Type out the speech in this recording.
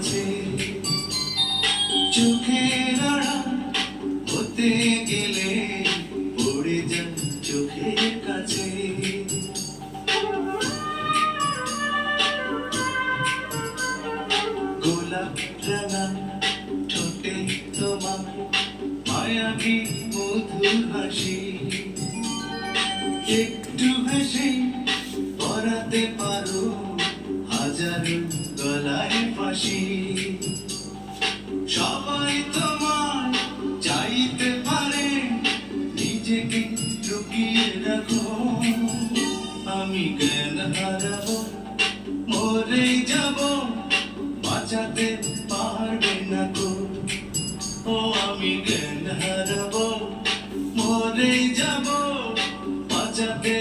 কাছে চোখের আড়াল হতে গেলে পড়ে যান চোখের কাছে গোলাপ রাঙা ঠোঁটে তোমার মায়াবী মধুর হাসি একটু হেসে পরাতে পারো হাজারো গলায় ফাঁসি সবাই তোমার চাইতে পারে নিজেকে লুকিয়ে রাখো আমি জ্ঞান হারাবো মরে যাব বাঁচাতে পারবে না গো ও আমি জ্ঞান হারাবো মরে যাব বাঁচাতে